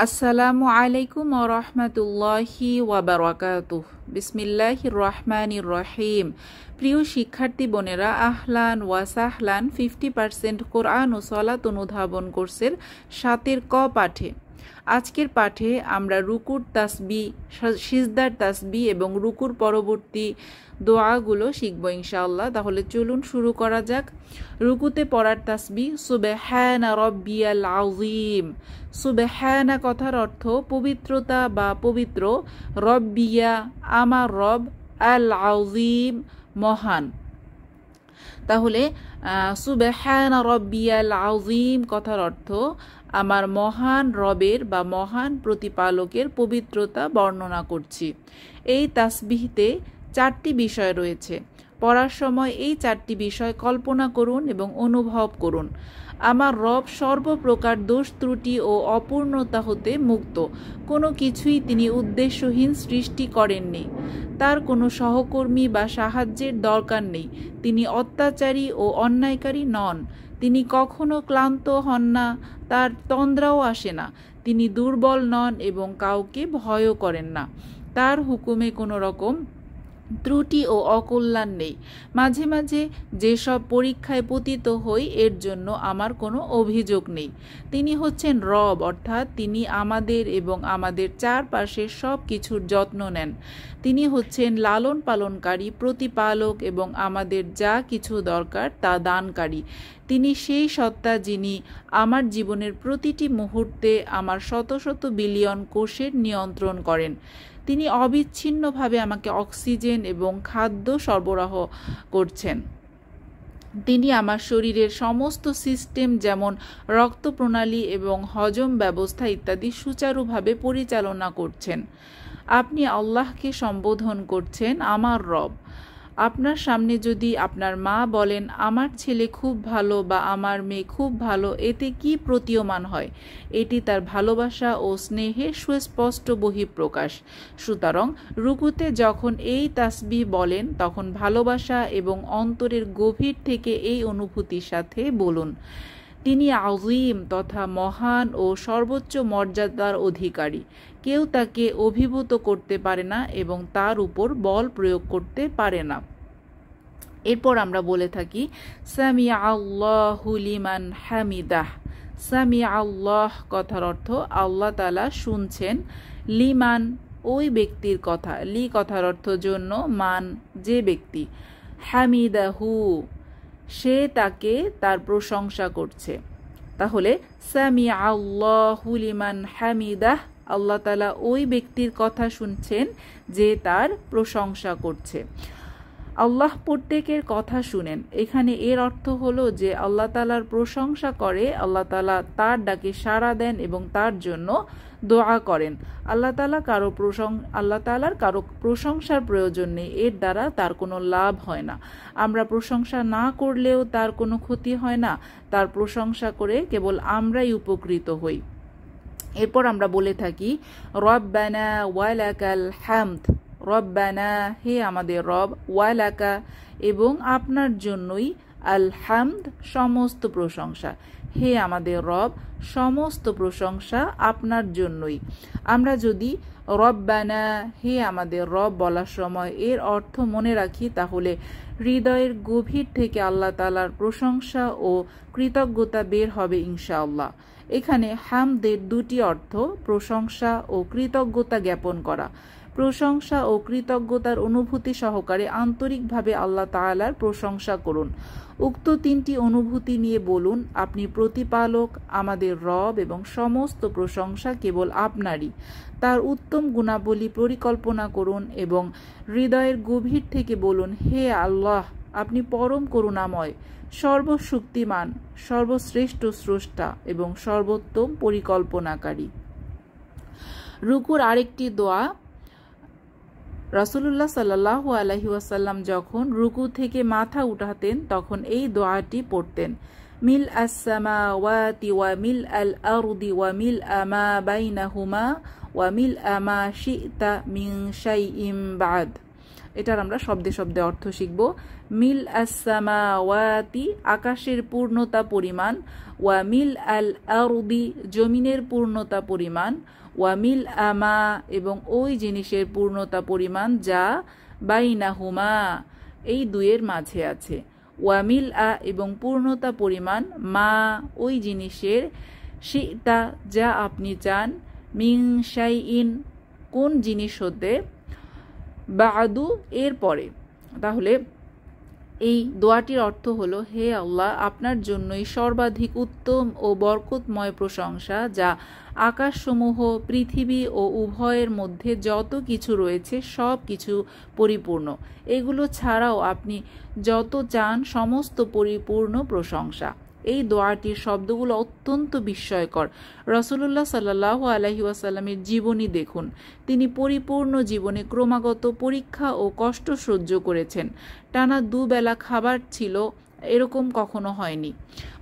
আসসালামু আলাইকুম ওয়া রাহমাতুল্লাহি ওয়া বারাকাতুহ। বিসমিল্লাহির রহমানির রহিম। প্রিয় শিক্ষার্থী বোনেরা, আহলান ওয়া সাহলান 50% কোরআন ও সালাত অনুধাবন কোর্সের 7 ক পাঠে। আজকের পাঠে আমরা রুকুর তাসবিহ, সিজদার তাসবিহ এবং রুকুর পরবর্তী দোয়াগুলো শিখব ইনশাআল্লাহ। তাহলে চলুন শুরু করা যাক। রুকুতে পড়ার তাসবিহ সুবহানা রাব্বিয়াল আযীম। সুবহানা কথার অর্থ পবিত্রতা বা পবিত্র, রব্বিয়া আমার রব, আল আযীম মহান। তাহলে সুবহানা রাব্বিয়াল আযীম কথার অর্থ আমার মহান রবের বা মহান প্রতিপালকের পবিত্রতা বর্ণনা করছি। এই তাসবিহতে 4টি বিষয় রয়েছে। পড়ার সময় এই 4টি বিষয় কল্পনা করুন এবং অনুভব করুন। আমার রব সর্বপ্রকার দোষ ত্রুটি ও অপূর্ণতা হতে মুক্ত। কোনো কিছুই তিনি উদ্দেশ্যহীন সৃষ্টি করেননি। তার কোনো সহকর্মী বা সাহায্যের দরকার নেই। তিনি অত্যাচারী ও অন্যায়কারী নন। তিনি কখনো ক্লান্ত হন না, তার তন্দ্রাও আসে না। তিনি দুর্বল নন এবং কাউকে ভয়ও করেন না। তার হুকুমে কোনো রকম ত্রুটি ও অকল্যাণ নেই। মাঝে মাঝে যেসব পরীক্ষায় পতিত হই, এর জন্য আমার কোনো অভিযোগ নেই। তিনি হচ্ছেন রব, অর্থাৎ তিনি আমাদের এবং আমাদের চারপাশের সব কিছুর যত্ন নেন। তিনি হচ্ছেন লালন পালনকারী, প্রতিপালক এবং আমাদের যা কিছু দরকার তা দানকারী। তিনি সেই সত্তা যিনি আমার জীবনের প্রতিটি মুহূর্তে আমার শত শত বিলিয়ন কোষের নিয়ন্ত্রণ করেন। তিনি অবিচ্ছিন্নভাবে আমাকে অক্সিজেন এবং খাদ্য সরবরাহ করছেন। তিনি আমার শরীরের সমস্ত সিস্টেম যেমন রক্তপ্রণালী এবং হজম ব্যবস্থা ইত্যাদি সুচারুভাবে পরিচালনা করছেন। আপনি আল্লাহকে সম্বোধন করছেন আমার রব। আপনার সামনে যদি আপনার মা বলেন আমার ছেলে খুব ভালো বা আমার মেয়ে খুব ভালো, এতে কি প্রতীয়মান হয়? এটি তার ভালোবাসা ও স্নেহের সুস্পষ্ট বহিঃপ্রকাশ। সুতরাং রুকুতে যখন এই তাসবিহ বলেন, তখন ভালোবাসা এবং অন্তরের গভীর থেকে এই অনুভূতির সাথে বলুন, তিনি আযীম তথা মহান ও সর্বোচ্চ মর্যাদার অধিকারী। কেউ তাকে অভিভূত করতে পারে না এবং তার উপর বল প্রয়োগ করতে পারে না। এরপর আমরা বলে থাকি সামিআ আল্লাহু লিমান হামিদাহ। সামিআ আল্লাহ কথার অর্থ আল্লাহ তাআলা শুনছেন, লিমান ওই ব্যক্তির কথা, লি কথার অর্থ জন্য, মান যে ব্যক্তি, হামিদাহু সে তাকে তার প্রশংসা করছে। তাহলে সামিআ আল্লাহু লিমান হামিদাহ, আল্লাহ তাআলা ওই ব্যক্তির কথা শুনছেন যে তার প্রশংসা করছে। আল্লাহ প্রত্যেকের কথা শুনেন। এখানে এর অর্থ হলো যে আল্লাহ তাআলার প্রশংসা করে, আল্লাহ তাআলা তার ডাকে সাড়া দেন এবং তার জন্য দোয়া করেন। আল্লাহ তাআলার কারো প্রশংসার প্রয়োজন নেই, এর দ্বারা তার কোনো লাভ হয় না। আমরা প্রশংসা না করলেও তার কোনো ক্ষতি হয় না। তার প্রশংসা করে কেবল আমরাই উপকৃত হই। এরপর আমরা বলে থাকি রব্বানা ওয়ালাকাল হামদ। রব্বানা হে আমাদের রব, ওয়ালাকা এবং আপনার জন্যই, আল হামদ সমস্ত প্রশংসা। হে আমাদের রব, সমস্ত প্রশংসা আপনার জন্যই। আমরা যদি রব্বানা হে আমাদের রব বলার সময় এর অর্থ মনে রাখি, তাহলে হৃদয়ের গভীর থেকে আল্লাহ তাআলার প্রশংসা ও কৃতজ্ঞতা বের হবে ইনশাআল্লাহ। এখানে হামদের 2টি অর্থ, প্রশংসা ও কৃতজ্ঞতা জ্ঞাপন করা। প্রশংসা ও কৃতজ্ঞতার অনুভূতি সহকারে আন্তরিকভাবে আল্লাহ তাআলার প্রশংসা করুন। উক্ত 3টি অনুভূতি নিয়ে বলুন, আপনি প্রতিপালক, আমাদের রব এবং সমস্ত প্রশংসা কেবল আপনারই। তার উত্তম গুণাবলী পরিকল্পনা করুন এবং হৃদয়ের গভীর থেকে বলুন, হে আল্লাহ, আপনি পরম করুণাময়, সর্বশক্তিমান, সর্বশ্রেষ্ঠ স্রষ্টা এবং সর্বোত্তম পরিকল্পনাকারী। রুকুর আরেকটি দোয়া, রাসূলুল্লাহ সাল্লাল্লাহু আলাইহি ওয়াসাল্লাম যখন রুকু থেকে মাথা উঠাতেন তখন এই দোয়াটি পড়তেন, মিল আস-সামাওয়াতি ওয়া মিল আল আরদি ওয়া মিল মা বাইনাহুমা ওয়া মিল মা শি'তা মিন শাইইন বা'দ। এটার আমরা শব্দে শব্দে অর্থ শিখব। মিল আস-সামাওয়াতি আকাশের পূর্ণতা পরিমাণ, ওয়া মিল আল আরদি জমিনের পূর্ণতা পরিমাণ, ওয়া মিল আমা এবং ওই জিনিসের পূর্ণতা পরিমাণ যা বাইনাহুমা এই দুয়ের মাঝে আছে, ওয়া মিল আ এবং পূর্ণতা পরিমাণ মা ওই জিনিসের, শিতা যা আপনি চান, মিন শাইইন কোন জিনিস হতে, বাদু এর পরে। তাহলে এই দোয়াটির অর্থ হলো, হে আল্লাহ, আপনার জন্যই সর্বাধিক উত্তম ও বরকতময় প্রশংসা, যা আকাশসমূহ পৃথিবী ও উভয়ের মধ্যে যত কিছু রয়েছে সব কিছু পরিপূর্ণ। এগুলো ছাড়াও আপনি যত চান সমস্ত পরিপূর্ণ প্রশংসা। এই দোয়াটির শব্দগুলো অত্যন্ত বিস্ময়কর। রাসূলুল্লাহ সাল্লাল্লাহু আলাইহি ওয়াসাল্লামের জীবনী দেখুন। তিনি পরিপূর্ণ জীবনে ক্রমাগত পরীক্ষা ও কষ্ট সহ্য করেছেন। টানা দুবেলা খাবার ছিল, এরকম কখনো হয়নি।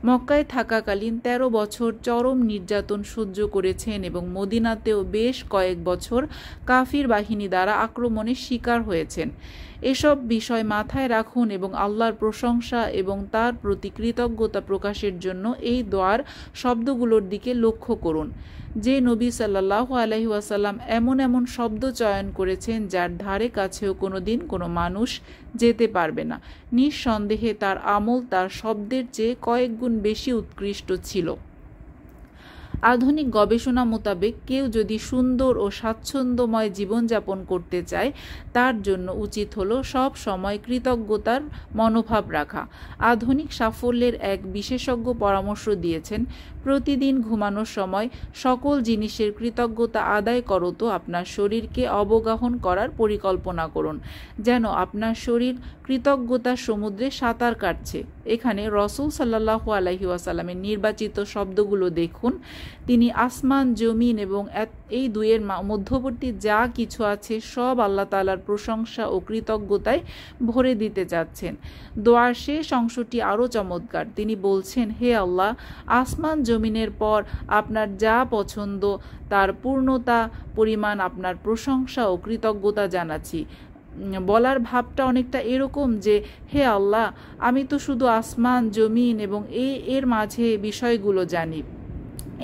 মক্কায় থাকাকালীন 13 বছর চরম নির্যাতন সহ্য করেছেন এবং মদিনাতেও বেশ কয়েক বছর কাফির বাহিনী দ্বারা আক্রমণের শিকার হয়েছেন। এসব বিষয় মাথায় রাখুন এবং আল্লাহর প্রশংসা এবং তার প্রতি কৃতজ্ঞতা প্রকাশের জন্য এই দোয়ার শব্দগুলোর দিকে লক্ষ্য করুন। যে নবী সাল্লাল্লাহু আলাইহি ওয়াসাল্লাম এমন এমন শব্দ চয়ন করেছেন যার ধারে কাছেও কোনোদিন কোনো মানুষ যেতে পারবে না। নিঃসন্দেহে তার আমল তার শব্দের চেয়ে কয়েক গুণ বেশি উৎকৃষ্ট ছিল। আধুনিক গবেষণা মোতাবেক কেউ যদি সুন্দর ও স্বাচ্ছন্দ্যময় জীবনযাপন করতে চায়, তার জন্য উচিত হলো সব সময় কৃতজ্ঞতার মনোভাব রাখা। আধুনিক সাফল্যের এক বিশেষজ্ঞ পরামর্শ দিয়েছেন, প্রতিদিন ঘুমানোর সময় সকল জিনিসের কৃতজ্ঞতা আদায় করত আপনার শরীরকে অবগাহন করার পরিকল্পনা করুন, যেন আপনার শরীর কৃতজ্ঞতার সমুদ্রে সাঁতার কাটছে। এখানে রাসূল সাল্লাল্লাহু আলাইহি ওয়াসাল্লামের নির্বাচিত শব্দগুলো দেখুন। তিনি আসমান, জমিন এবং এই দুয়ের মধ্যবর্তী যা কিছু আছে সব আল্লাহ তাআলার প্রশংসা ও কৃতজ্ঞতায় ভরে দিতে যাচ্ছেন। দোয়ার শেষ অংশটি আরও চমৎকার। তিনি বলছেন, হে আল্লাহ, আসমান জমিনের পর আপনার যা পছন্দ তার পূর্ণতা পরিমাণ আপনার প্রশংসা ও কৃতজ্ঞতা জানাচ্ছি। বলার ভাবটা অনেকটা এরকম যে, হে আল্লাহ, আমি তো শুধু আসমান, জমিন এবং এর মাঝে বিষয়গুলো জানি।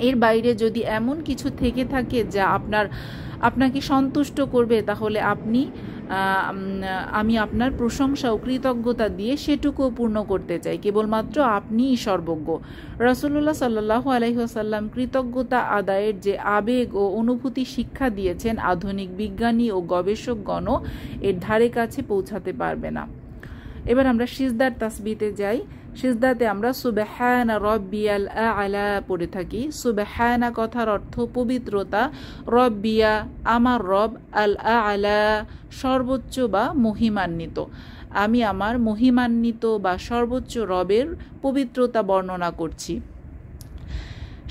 এর বাইরে যদি এমন কিছু থেকে থাকে যা আপনাকে সন্তুষ্ট করবে, তাহলে আমি আপনার প্রশংসা ও কৃতজ্ঞতা দিয়ে সেটুকুও পূর্ণ করতে চাই। কেবলমাত্র আপনিই সর্বজ্ঞ। রাসূলুল্লাহ সাল্লাল্লাহু আলাইহি ওয়াসাল্লাম কৃতজ্ঞতা আদায়ের যে আবেগ ও অনুভূতি শিক্ষা দিয়েছেন, আধুনিক বিজ্ঞানী ও গবেষকগণও এর ধারে কাছে পৌঁছাতে পারবে না। এবার আমরা সিজদার তাসবিতে যাই। সিজদাতে আমরা সুবহানা রাব্বিয়াল আ'লা পড়ে থাকি। সুবহানা কথার অর্থ পবিত্রতা, রব্বিয়া আমার রব, আল আ'লা সর্বোচ্চ বা মহিমান্বিত। আমি আমার মহিমান্বিত বা সর্বোচ্চ রবের পবিত্রতা বর্ণনা করছি।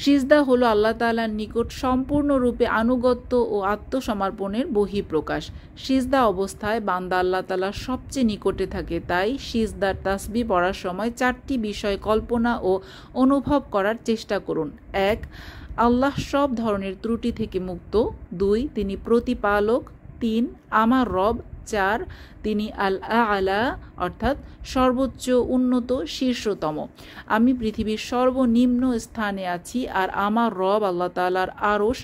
সিজদা হলো আল্লাহ তাআলার নিকট সম্পূর্ণরূপে আনুগত্য ও আত্মসমর্পণের বহিঃপ্রকাশ। সিজদা অবস্থায় বান্দা আল্লাহ তাআলার সবচেয়ে নিকটে থাকে। তাই সিজদার তাসবিহ পড়ার সময় 4টি বিষয় কল্পনা ও অনুভব করার চেষ্টা করুন। 1. আল্লাহ সব ধরনের ত্রুটি থেকে মুক্ত। 2. তিনি প্রতিপালক। 3. আমার রব। 4. তিনি আল আ'লা অর্থাৎ সর্বোচ্চ, উন্নত, শীর্ষতম। আমি পৃথিবীর সর্বনিম্ন স্থানে আছি আর আমার রব আল্লাহ তাআলার আরশ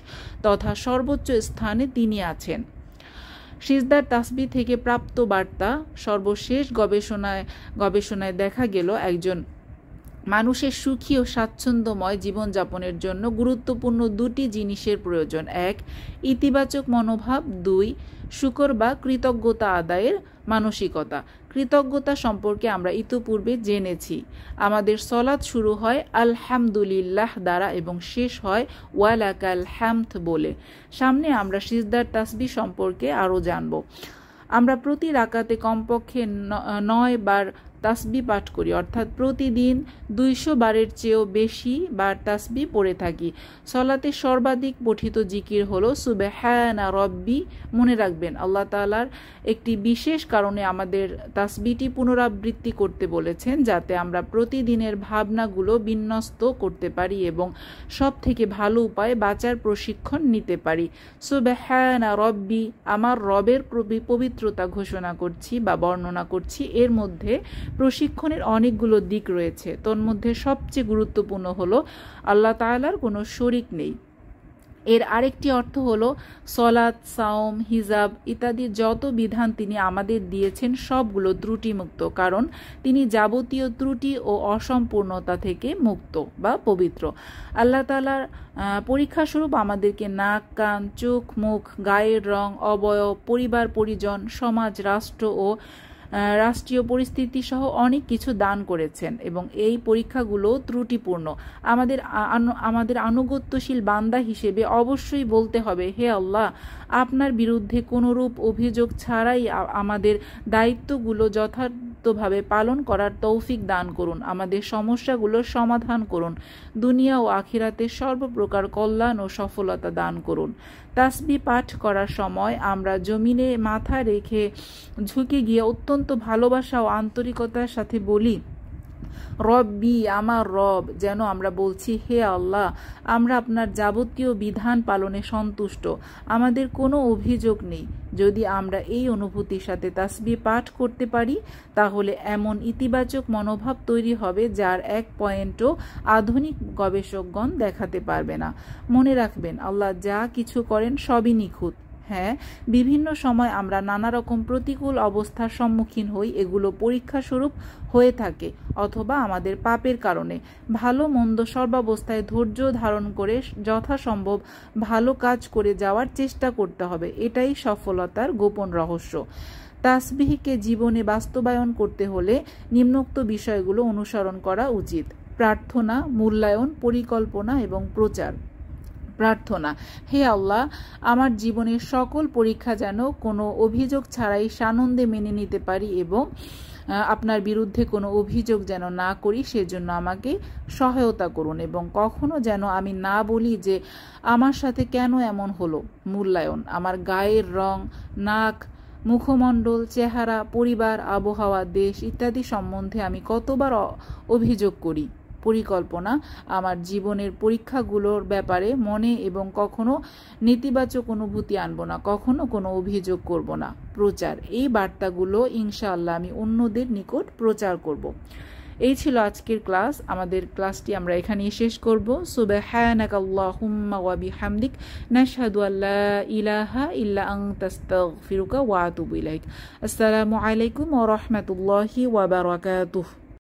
তথা সর্বোচ্চ স্থানে তিনি আছেন। সিজদার তাসবিহ থেকে প্রাপ্ত বার্তা। সর্বশেষ গবেষণায় দেখা গেল একজন মানুষের সুখী ও স্বাচ্ছন্দ্যময় জীবনযাপনের জন্য গুরুত্বপূর্ণ 2টি জিনিসের প্রয়োজন। 1. ইতিবাচক মনোভাব। 2. শুকর বা কৃতজ্ঞতা আদায়ের মানসিকতা। কৃতজ্ঞতা সম্পর্কে আমরা ইতিপূর্বে জেনেছি। আমাদের সলাত শুরু হয় আলহামদুলিল্লাহ দ্বারা এবং শেষ হয় ওয়ালাকাল হামদ বলে। সামনে আমরা সিজদার তাসবিহ সম্পর্কে আরও জানব। আমরা প্রতি রাকাতে কমপক্ষে 9 বার তাসবিহ পাঠ করি, অর্থাৎ প্রতিদিন 200 বারের চেয়েও বেশি বার তাসবিহ পড়ে থাকি। সলাতে সর্বাধিক পঠিত জিকির হলো সুবহানা রব্বি। মনে রাখবেন, আল্লাহ তাআলার একটি বিশেষ কারণে আমাদের তাসবিহটি পুনরাবৃত্তি করতে বলেছেন, যাতে আমরা প্রতিদিনের ভাবনাগুলো বিন্যস্ত করতে পারি এবং সব থেকে ভালো উপায়ে বাঁচার প্রশিক্ষণ নিতে পারি। সুবহানা রব্বি, আমার রবের পবিত্রতা ঘোষণা করছি বা বর্ণনা করছি। এর মধ্যে প্রশিক্ষণের অনেকগুলো দিক রয়েছে। তন্মধ্যে সবচেয়ে গুরুত্বপূর্ণ হলো আল্লাহ তাআলার কোনো শরীক নেই। এর আরেকটি অর্থ হলো সলাত, সাওম, হিজাব ইত্যাদি যত বিধান তিনি আমাদের দিয়েছেন সবগুলো ত্রুটিমুক্ত, কারণ তিনি যাবতীয় ত্রুটি ও অসম্পূর্ণতা থেকে মুক্ত বা পবিত্র। আল্লাহ তাআলার পরীক্ষাস্বরূপ আমাদেরকে নাক, কান, চোখ, মুখ, গায়ের রং, অবয়ব, পরিবার পরিজন, সমাজ, রাষ্ট্র ও রাষ্ট্রীয় পরিস্থিতি সহ অনেক কিছু দান করেছেন এবং এই পরীক্ষাগুলো ত্রুটিপূর্ণ। আমাদের আনুগত্যশীল বান্দা হিসেবে অবশ্যই বলতে হবে, হে আল্লাহ, আপনার বিরুদ্ধে কোনোরূপ অভিযোগ ছাড়াই আমাদের দায়িত্বগুলো যথার্থভাবে পালন করার তৌফিক দান করুন, আমাদের সমস্যাগুলোর সমাধান করুন, দুনিয়া ও আখিরাতে সর্বপ্রকার কল্যাণ ও সফলতা দান করুন। তাসবিহ পাঠ করার সময় আমরা জমিনে মাথা রেখে ঝুঁকে গিয়ে অত্যন্ত ভালোবাসা ও আন্তরিকতার সাথে বলি, রব্বি, আমার রব, যেন আমরা বলছি, হে আল্লাহ, আমরা আপনার যাবতীয় বিধান পালনে সন্তুষ্ট, আমাদের কোনো অভিযোগ নেই। যদি আমরা এই অনুভূতির সাথে তাসবিহ পাঠ করতে পারি, তাহলে এমন ইতিবাচক মনোভাব তৈরি হবে যার এক পয়েন্টও আধুনিক গবেষকগণ দেখাতে পারবে না। মনে রাখবেন, আল্লাহ যা কিছু করেন সবই নিখুঁত। হ্যাঁ, বিভিন্ন সময় আমরা নানা রকম প্রতিকূল অবস্থার সম্মুখীন হই, এগুলো পরীক্ষা স্বরূপ হয়ে থাকে অথবা আমাদের পাপের কারণে। ভালো মন্দ সর্বাবস্থায় ধৈর্য ধারণ করে যথাসম্ভব ভালো কাজ করে যাওয়ার চেষ্টা করতে হবে, এটাই সফলতার গোপন রহস্য। তাসবিহকে জীবনে বাস্তবায়ন করতে হলে নিম্নোক্ত বিষয়গুলো অনুসরণ করা উচিত: প্রার্থনা, মূল্যায়ন, পরিকল্পনা এবং প্রচার। প্রার্থনা: হে আল্লাহ, আমার জীবনের সকল পরীক্ষা যেন কোনো অভিযোগ ছাড়াই সানন্দে মেনে নিতে পারি এবং আপনার বিরুদ্ধে কোনো অভিযোগ যেন না করি, সেজন্য আমাকে সহায়তা করুন এবং কখনো যেন আমি না বলি যে আমার সাথে কেন এমন হলো। মূল্যায়ন: আমার গায়ের রং, নাক, মুখমণ্ডল, চেহারা, পরিবার, আবহাওয়া, দেশ ইত্যাদি সম্বন্ধে আমি কতবার অভিযোগ করি। পরিকল্পনা: আমার জীবনের পরীক্ষাগুলোর ব্যাপারে মনে এবং কখনো নেতিবাচক অনুভূতি আনবো না, কখনো কোনো অভিযোগ করব না। প্রচার: এই বার্তাগুলো ইনশাআল্লাহ আমি অন্যদের নিকট প্রচার করব। এই ছিল আজকের ক্লাস। আমাদের ক্লাসটি আমরা এখানেই শেষ করব। সুবহানাকাল্লাহুম্মা ওয়া বিহামদিক, নাশহাদু আল্লা ইলাহা ইল্লা আনতা, আস্তাগফিরুকা ওয়া আতুবু ইলাইক। আসসালামু আলাইকুম ওয়া রাহমাতুল্লাহি ওয়া বারাকাতুহু।